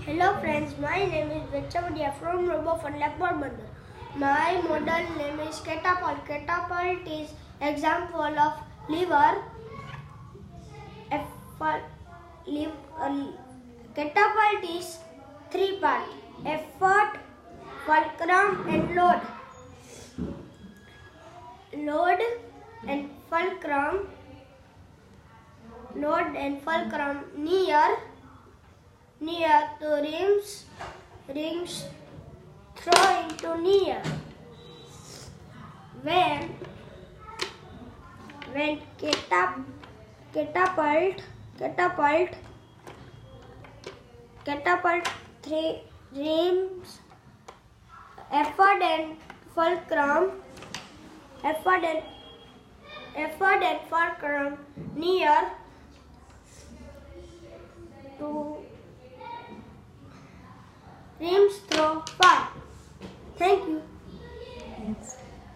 Hello friends, my name is Chamadia from Robofun Lab Porbandar. My model name is Catapult. Catapult is example of lever. Catapult is three parts: effort, fulcrum, and load. Load and fulcrum near to rings throw into near. When catapult three rims, effort and fulcrum near to rims through